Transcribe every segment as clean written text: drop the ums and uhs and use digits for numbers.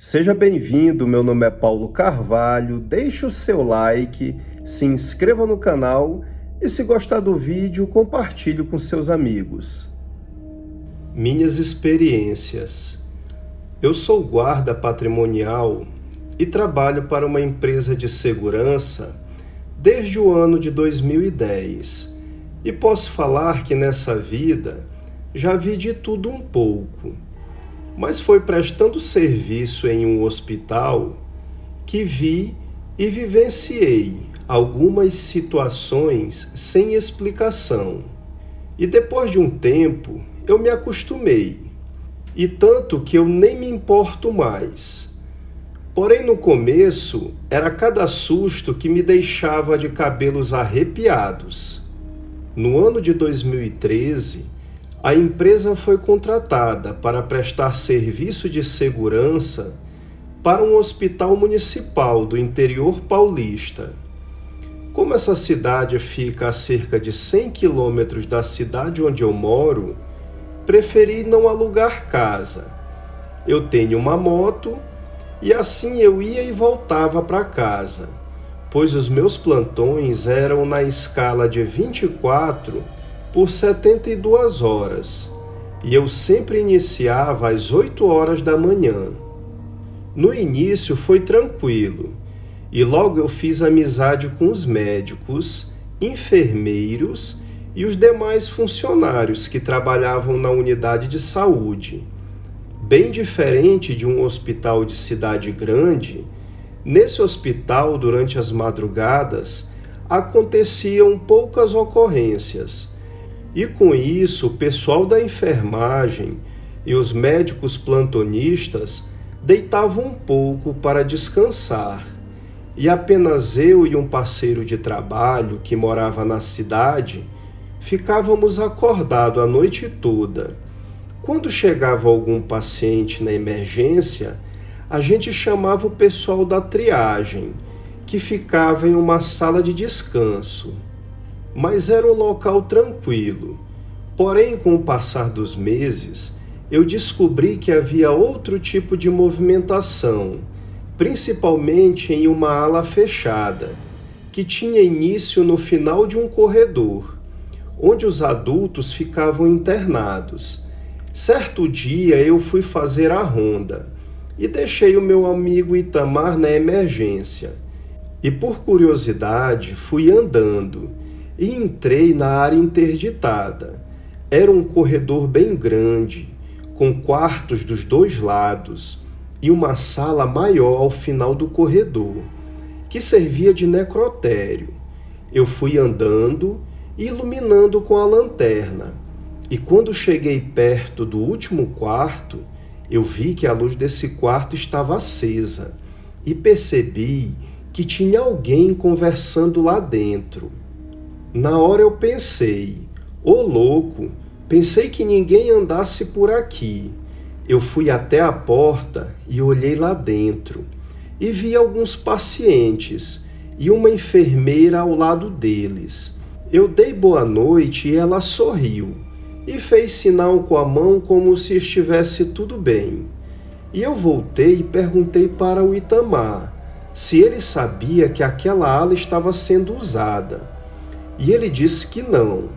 Seja bem-vindo, meu nome é Paulo Carvalho, deixe o seu like, se inscreva no canal e se gostar do vídeo, compartilhe com seus amigos. Minhas experiências. Eu sou guarda patrimonial e trabalho para uma empresa de segurança desde o ano de 2010 e posso falar que nessa vida já vi de tudo um pouco. Mas foi prestando serviço em um hospital que vi e vivenciei algumas situações sem explicação. E depois de um tempo, eu me acostumei, e tanto que eu nem me importo mais. Porém, no começo, era cada susto que me deixava de cabelos arrepiados. No ano de 2013, a empresa foi contratada para prestar serviço de segurança para um hospital municipal do interior paulista. Como essa cidade fica a cerca de 100 quilômetros da cidade onde eu moro, preferi não alugar casa. Eu tenho uma moto e assim eu ia e voltava para casa, pois os meus plantões eram na escala de 24 por 72 horas, e eu sempre iniciava às 8 horas da manhã. No início foi tranquilo, e logo eu fiz amizade com os médicos, enfermeiros e os demais funcionários que trabalhavam na unidade de saúde. Bem diferente de um hospital de cidade grande, nesse hospital, durante as madrugadas, aconteciam poucas ocorrências. E com isso, o pessoal da enfermagem e os médicos plantonistas deitavam um pouco para descansar. E apenas eu e um parceiro de trabalho que morava na cidade ficávamos acordados a noite toda. Quando chegava algum paciente na emergência, a gente chamava o pessoal da triagem, que ficava em uma sala de descanso. Mas era um local tranquilo. Porém, com o passar dos meses, eu descobri que havia outro tipo de movimentação, principalmente em uma ala fechada, que tinha início no final de um corredor, onde os adultos ficavam internados. Certo dia eu fui fazer a ronda e deixei o meu amigo Itamar na emergência. E por curiosidade fui andando e entrei na área interditada. Era um corredor bem grande, com quartos dos dois lados e uma sala maior ao final do corredor, que servia de necrotério. Eu fui andando e iluminando com a lanterna, e quando cheguei perto do último quarto, eu vi que a luz desse quarto estava acesa e percebi que tinha alguém conversando lá dentro. Na hora eu pensei, ô louco, pensei que ninguém andasse por aqui. Eu fui até a porta e olhei lá dentro e vi alguns pacientes e uma enfermeira ao lado deles. Eu dei boa noite e ela sorriu e fez sinal com a mão como se estivesse tudo bem. E eu voltei e perguntei para o Itamar se ele sabia que aquela ala estava sendo usada. E ele disse que não.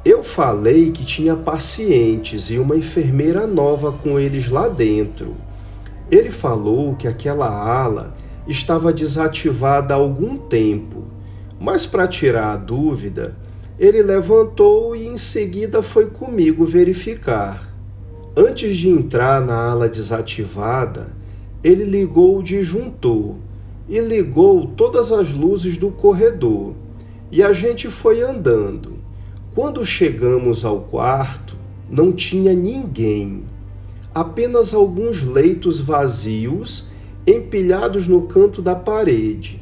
Eu falei que tinha pacientes e uma enfermeira nova com eles lá dentro. Ele falou que aquela ala estava desativada há algum tempo, mas para tirar a dúvida, ele levantou e em seguida foi comigo verificar. Antes de entrar na ala desativada, ele ligou o disjuntor e ligou todas as luzes do corredor. E a gente foi andando. Quando chegamos ao quarto, não tinha ninguém. Apenas alguns leitos vazios, empilhados no canto da parede.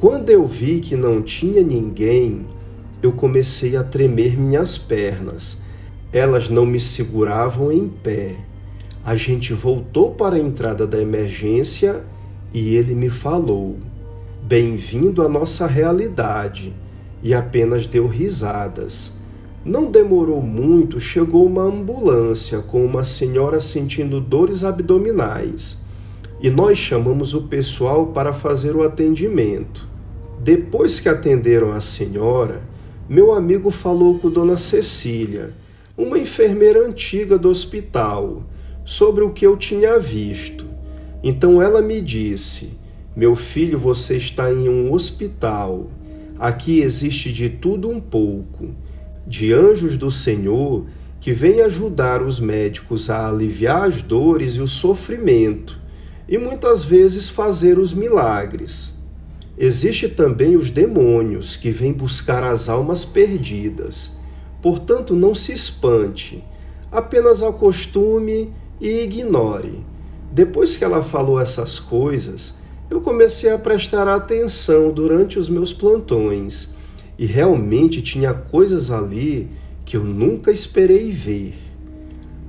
Quando eu vi que não tinha ninguém, eu comecei a tremer minhas pernas. Elas não me seguravam em pé. A gente voltou para a entrada da emergência e ele me falou: "Bem-vindo à nossa realidade", e apenas deu risadas. Não demorou muito, chegou uma ambulância com uma senhora sentindo dores abdominais. e nós chamamos o pessoal para fazer o atendimento. Depois que atenderam a senhora, meu amigo falou com Dona Cecília, uma enfermeira antiga do hospital, sobre o que eu tinha visto. Então ela me disse: meu filho, você está em um hospital. Aqui existe de tudo um pouco, de anjos do Senhor que vêm ajudar os médicos a aliviar as dores e o sofrimento, e muitas vezes fazer os milagres. Existe também os demônios que vêm buscar as almas perdidas. Portanto, não se espante, apenas acostume e ignore. Depois que ela falou essas coisas, eu comecei a prestar atenção durante os meus plantões, e realmente tinha coisas ali que eu nunca esperei ver.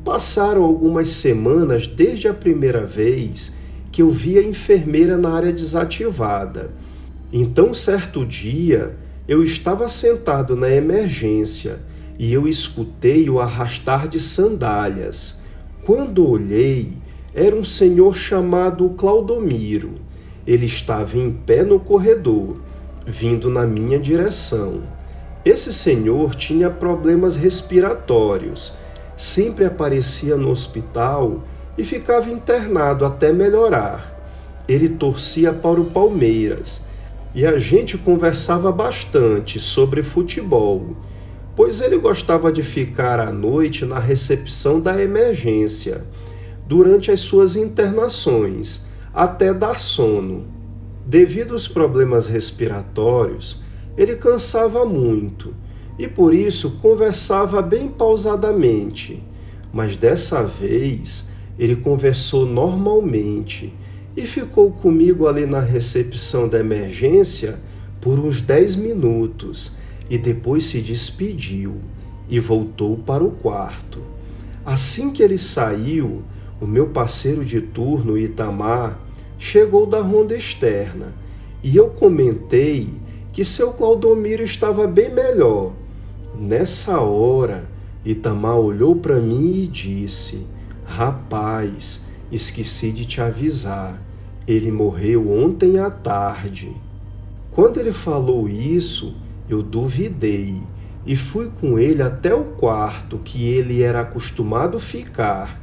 Passaram algumas semanas desde a primeira vez que eu vi a enfermeira na área desativada. Então, certo dia, eu estava sentado na emergência e eu escutei o arrastar de sandálias. Quando olhei, era um senhor chamado Claudomiro. Ele estava em pé no corredor, vindo na minha direção. Esse senhor tinha problemas respiratórios, sempre aparecia no hospital e ficava internado até melhorar. Ele torcia para o Palmeiras e a gente conversava bastante sobre futebol, pois ele gostava de ficar à noite na recepção da emergência, durante as suas internações, até dar sono. Devido aos problemas respiratórios, ele cansava muito e por isso conversava bem pausadamente. Mas dessa vez ele conversou normalmente e ficou comigo ali na recepção da emergência por uns 10 minutos e depois se despediu e voltou para o quarto. Assim que ele saiu, o meu parceiro de turno, Itamar, chegou da ronda externa e eu comentei que seu Claudomiro estava bem melhor. Nessa hora, Itamar olhou para mim e disse: rapaz, esqueci de te avisar, ele morreu ontem à tarde. Quando ele falou isso, eu duvidei e fui com ele até o quarto que ele era acostumado ficar.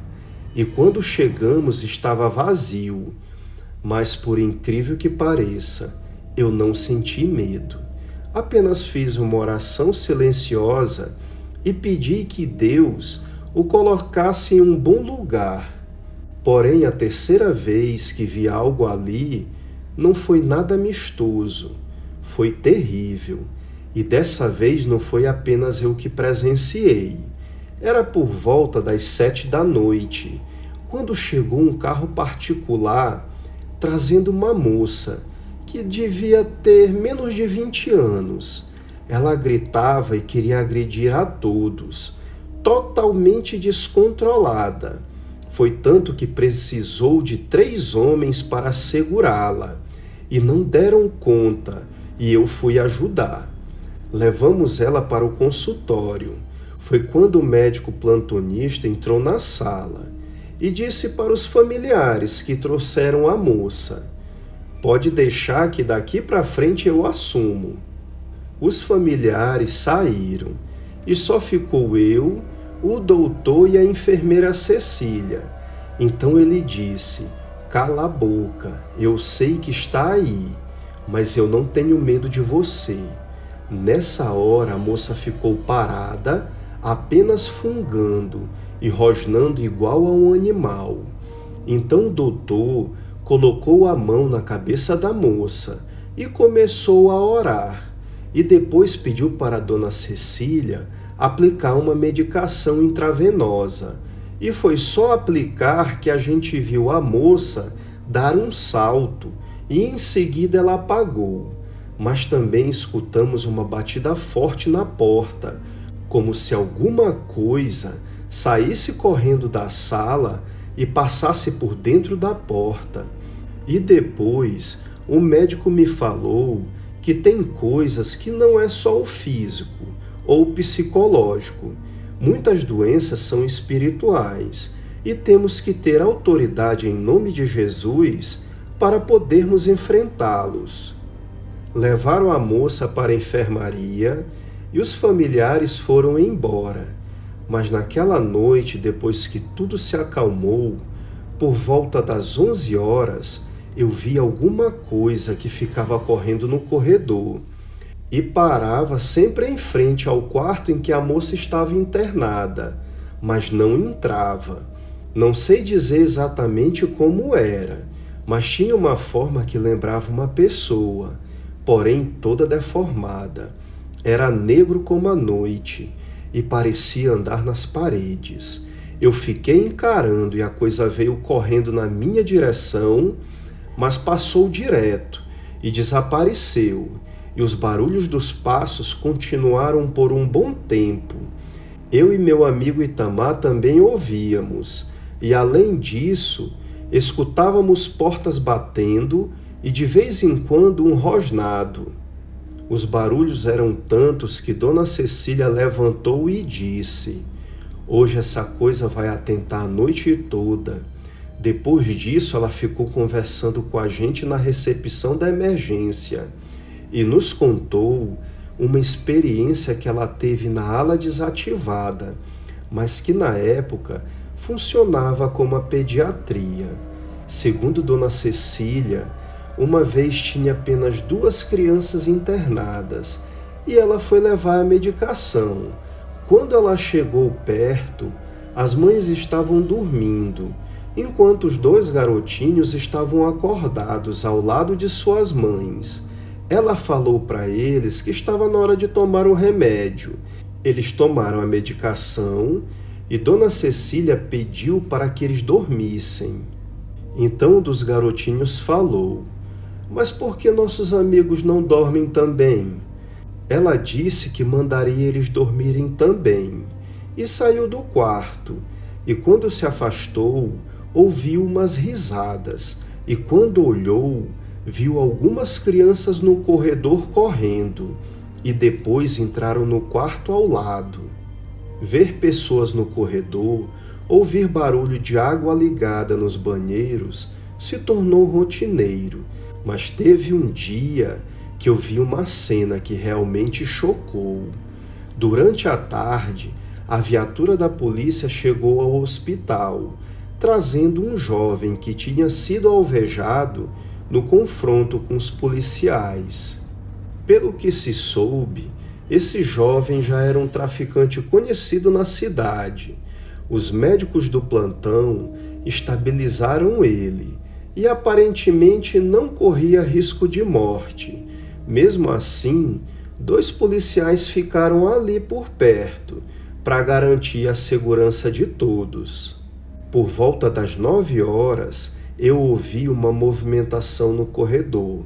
E quando chegamos estava vazio. Mas por incrível que pareça, eu não senti medo. Apenas fiz uma oração silenciosa e pedi que Deus o colocasse em um bom lugar. Porém, a terceira vez que vi algo ali, não foi nada amistoso, foi terrível. E dessa vez não foi apenas eu que presenciei. Era por volta das 7 da noite, quando chegou um carro particular trazendo uma moça que devia ter menos de 20 anos. Ela gritava e queria agredir a todos, totalmente descontrolada. Foi tanto que precisou de 3 homens para segurá-la, e não deram conta, e eu fui ajudar. Levamos ela para o consultório. Foi quando o médico plantonista entrou na sala e disse para os familiares que trouxeram a moça: pode deixar que daqui para frente eu assumo. Os familiares saíram e só ficou eu, o doutor e a enfermeira Cecília. Então ele disse: cala a boca, eu sei que está aí, mas eu não tenho medo de você. Nessa hora a moça ficou parada, apenas fungando e rosnando igual a um animal. Então o doutor colocou a mão na cabeça da moça e começou a orar. E depois pediu para a Dona Cecília aplicar uma medicação intravenosa. E foi só aplicar que a gente viu a moça dar um salto e em seguida ela apagou. Mas também escutamos uma batida forte na porta, como se alguma coisa saísse correndo da sala e passasse por dentro da porta. E depois o médico me falou que tem coisas que não é só o físico ou o psicológico. Muitas doenças são espirituais e temos que ter autoridade em nome de Jesus para podermos enfrentá-los. Levaram a moça para a enfermaria e os familiares foram embora. Mas naquela noite, depois que tudo se acalmou, por volta das 11 horas, eu vi alguma coisa que ficava correndo no corredor e parava sempre em frente ao quarto em que a moça estava internada, mas não entrava. Não sei dizer exatamente como era, mas tinha uma forma que lembrava uma pessoa, porém toda deformada. Era negro como a noite e parecia andar nas paredes. Eu fiquei encarando e a coisa veio correndo na minha direção, mas passou direto e desapareceu, e os barulhos dos passos continuaram por um bom tempo. Eu e meu amigo Itamar também ouvíamos, e além disso, escutávamos portas batendo e de vez em quando um rosnado. Os barulhos eram tantos que Dona Cecília levantou e disse: "Hoje essa coisa vai atentar a noite toda." Depois disso, ela ficou conversando com a gente na recepção da emergência e nos contou uma experiência que ela teve na ala desativada, mas que na época funcionava como a pediatria. Segundo Dona Cecília, uma vez tinha apenas 2 crianças internadas e ela foi levar a medicação. Quando ela chegou perto, as mães estavam dormindo, enquanto os 2 garotinhos estavam acordados ao lado de suas mães. Ela falou para eles que estava na hora de tomar o remédio. Eles tomaram a medicação e Dona Cecília pediu para que eles dormissem. Então um dos garotinhos falou: "Mas por que nossos amigos não dormem também?" Ela disse que mandaria eles dormirem também e saiu do quarto. E quando se afastou, ouviu umas risadas e quando olhou, viu algumas crianças no corredor correndo e depois entraram no quarto ao lado. Ver pessoas no corredor, ouvir barulho de água ligada nos banheiros se tornou rotineiro, mas teve um dia que eu vi uma cena que realmente chocou. Durante a tarde, a viatura da polícia chegou ao hospital, trazendo um jovem que tinha sido alvejado no confronto com os policiais. Pelo que se soube, esse jovem já era um traficante conhecido na cidade. Os médicos do plantão estabilizaram ele e aparentemente não corria risco de morte. Mesmo assim, 2 policiais ficaram ali por perto para garantir a segurança de todos. Por volta das 9 horas, eu ouvi uma movimentação no corredor.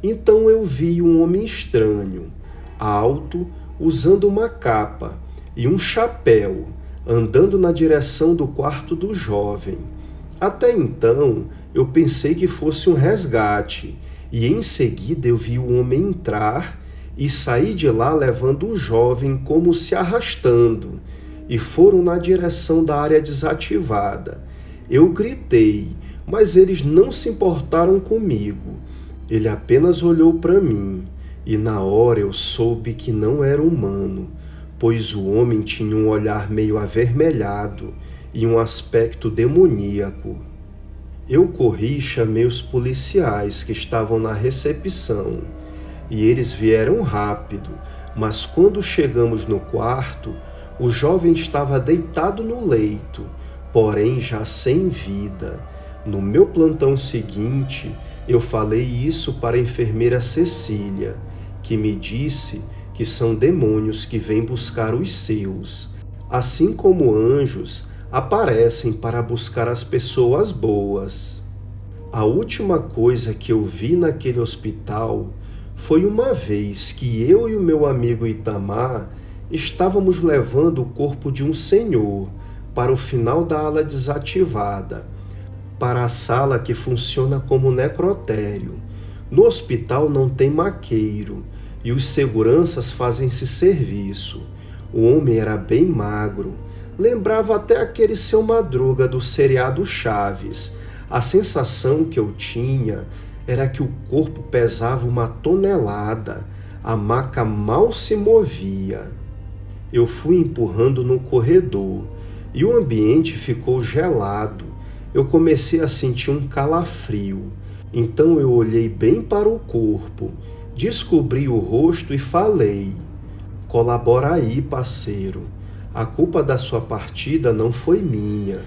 Então eu vi um homem estranho, alto, usando uma capa e um chapéu, andando na direção do quarto do jovem. Até então, eu pensei que fosse um resgate, e em seguida eu vi o homem entrar e sair de lá levando o jovem como se arrastando, e foram na direção da área desativada. Eu gritei, mas eles não se importaram comigo. Ele apenas olhou para mim, e na hora eu soube que não era humano, pois o homem tinha um olhar meio avermelhado e um aspecto demoníaco. Eu corri e chamei os policiais que estavam na recepção, e eles vieram rápido, mas quando chegamos no quarto, o jovem estava deitado no leito, porém já sem vida. No meu plantão seguinte, eu falei isso para a enfermeira Cecília, que me disse que são demônios que vêm buscar os seus, assim como anjos aparecem para buscar as pessoas boas. A última coisa que eu vi naquele hospital foi uma vez que eu e o meu amigo Itamar estávamos levando o corpo de um senhor para o final da ala desativada, para a sala que funciona como necrotério. No hospital não tem maqueiro e os seguranças fazem esse serviço. O homem era bem magro, Lembrava até aquele Seu Madruga do seriado Chaves. A sensação que eu tinha era que o corpo pesava 1 tonelada. A maca mal se movia. Eu fui empurrando no corredor e o ambiente ficou gelado. Eu comecei a sentir um calafrio. Então eu olhei bem para o corpo, descobri o rosto e falei: colabora aí, parceiro. A culpa da sua partida não foi minha.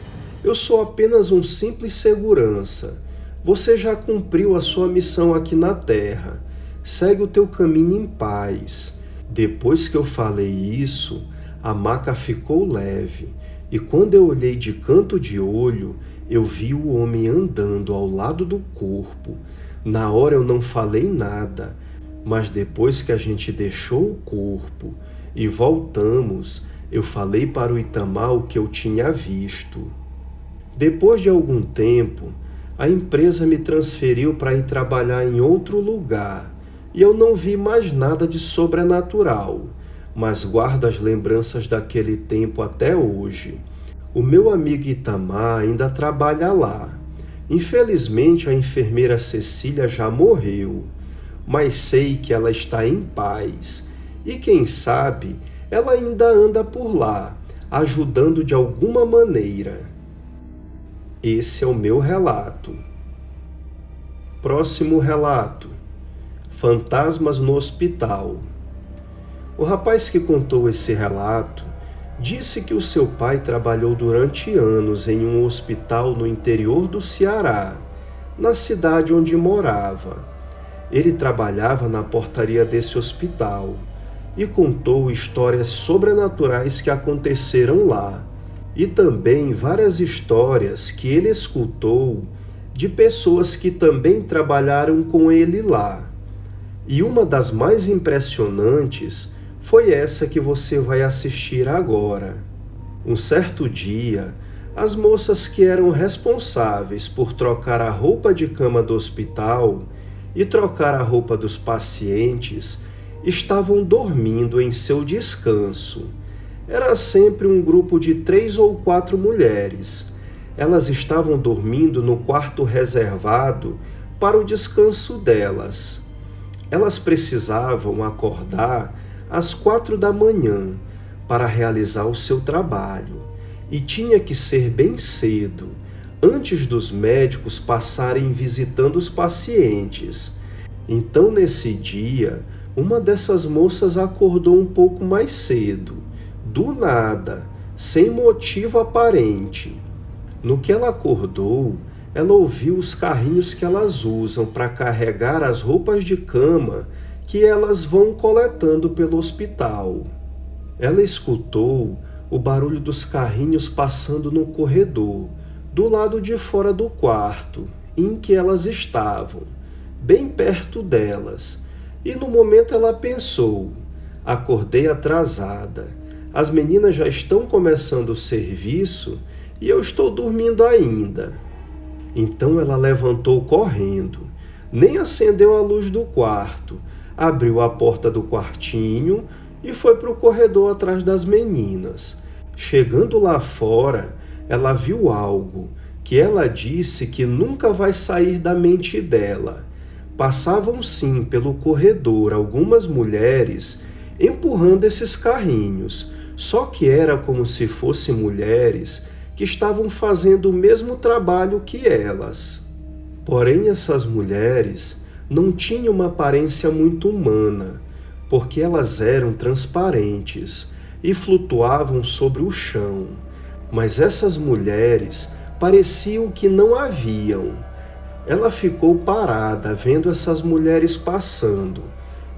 Eu sou apenas um simples segurança. Você já cumpriu a sua missão aqui na Terra. Segue o teu caminho em paz. Depois que eu falei isso, a maca ficou leve. E quando eu olhei de canto de olho, eu vi o homem andando ao lado do corpo. Na hora eu não falei nada, mas depois que a gente deixou o corpo e voltamos, eu falei para o Itamar o que eu tinha visto. Depois de algum tempo, a empresa me transferiu para ir trabalhar em outro lugar e eu não vi mais nada de sobrenatural, mas guardo as lembranças daquele tempo até hoje. O meu amigo Itamar ainda trabalha lá. Infelizmente, a enfermeira Cecília já morreu, mas sei que ela está em paz e, quem sabe, ela ainda anda por lá, ajudando de alguma maneira. Esse é o meu relato. Próximo relato: Fantasmas no Hospital. O rapaz que contou esse relato disse que o seu pai trabalhou durante anos em um hospital no interior do Ceará, na cidade onde morava. Ele trabalhava na portaria desse hospital e contou histórias sobrenaturais que aconteceram lá, e também várias histórias que ele escutou de pessoas que também trabalharam com ele lá. E uma das mais impressionantes foi essa que você vai assistir agora. Um certo dia, as moças que eram responsáveis por trocar a roupa de cama do hospital e trocar a roupa dos pacientes estavam dormindo em seu descanso. Era sempre um grupo de 3 ou 4 mulheres. Elas estavam dormindo no quarto reservado para o descanso delas. Elas precisavam acordar às 4 da manhã para realizar o seu trabalho, e tinha que ser bem cedo, antes dos médicos passarem visitando os pacientes. Então, nesse dia, uma dessas moças acordou um pouco mais cedo, do nada, sem motivo aparente. No que ela acordou, ela ouviu os carrinhos que elas usam para carregar as roupas de cama que elas vão coletando pelo hospital. Ela escutou o barulho dos carrinhos passando no corredor, do lado de fora do quarto em que elas estavam, bem perto delas. E no momento ela pensou: acordei atrasada, as meninas já estão começando o serviço e eu estou dormindo ainda. Então ela levantou correndo, nem acendeu a luz do quarto, abriu a porta do quartinho e foi para o corredor atrás das meninas. Chegando lá fora, ela viu algo que ela disse que nunca vai sair da mente dela. Passavam sim pelo corredor algumas mulheres empurrando esses carrinhos, só que era como se fossem mulheres que estavam fazendo o mesmo trabalho que elas. Porém, essas mulheres não tinham uma aparência muito humana, porque elas eram transparentes e flutuavam sobre o chão. Mas essas mulheres pareciam que não haviam. Ela ficou parada vendo essas mulheres passando,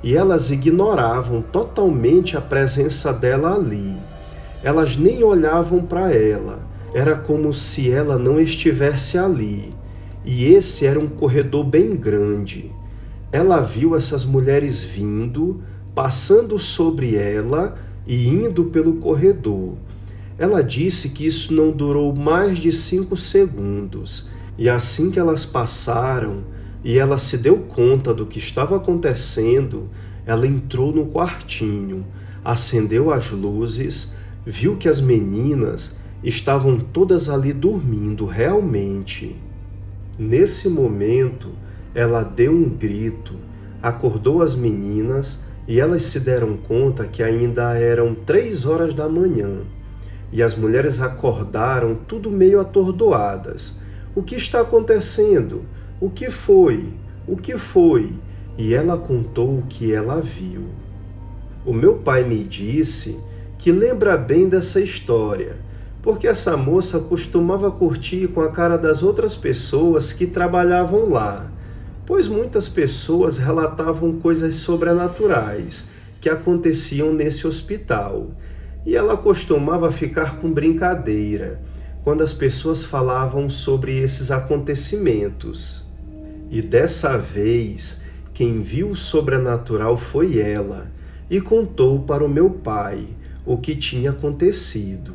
e elas ignoravam totalmente a presença dela ali. Elas nem olhavam para ela. Era como se ela não estivesse ali. E esse era um corredor bem grande. Ela viu essas mulheres vindo, passando sobre ela e indo pelo corredor. Ela disse que isso não durou mais de 5 segundos. E assim que elas passaram e ela se deu conta do que estava acontecendo, ela entrou no quartinho, acendeu as luzes, viu que as meninas estavam todas ali dormindo realmente. Nesse momento, ela deu um grito, acordou as meninas e elas se deram conta que ainda eram 3 horas da manhã. E as mulheres acordaram tudo meio atordoadas. O que está acontecendo? O que foi? O que foi? E ela contou o que ela viu. O meu pai me disse que lembra bem dessa história, porque essa moça costumava curtir com a cara das outras pessoas que trabalhavam lá, pois muitas pessoas relatavam coisas sobrenaturais que aconteciam nesse hospital. E ela costumava ficar com brincadeira quando as pessoas falavam sobre esses acontecimentos. E dessa vez, quem viu o sobrenatural foi ela e contou para o meu pai o que tinha acontecido.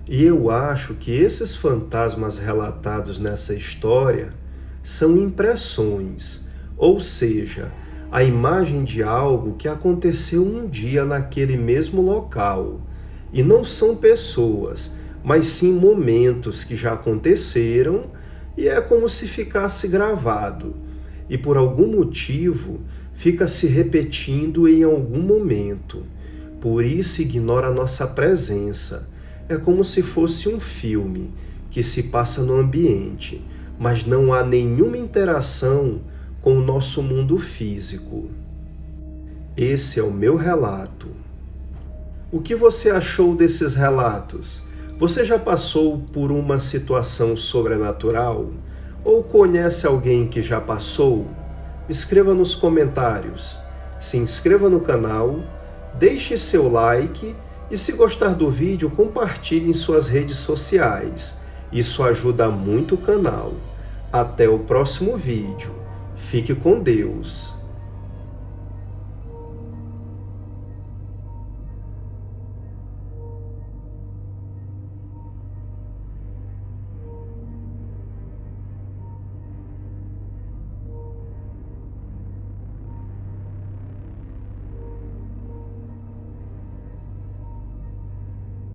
E eu acho que esses fantasmas relatados nessa história são impressões, ou seja, a imagem de algo que aconteceu um dia naquele mesmo local. E não são pessoas, mas sim momentos que já aconteceram e é como se ficasse gravado. E por algum motivo fica se repetindo em algum momento. Por isso ignora a nossa presença. É como se fosse um filme que se passa no ambiente, mas não há nenhuma interação com o nosso mundo físico. Esse é o meu relato. O que você achou desses relatos? Você já passou por uma situação sobrenatural? Ou conhece alguém que já passou? Escreva nos comentários. Se inscreva no canal, deixe seu like e, se gostar do vídeo, compartilhe em suas redes sociais. Isso ajuda muito o canal. Até o próximo vídeo. Fique com Deus.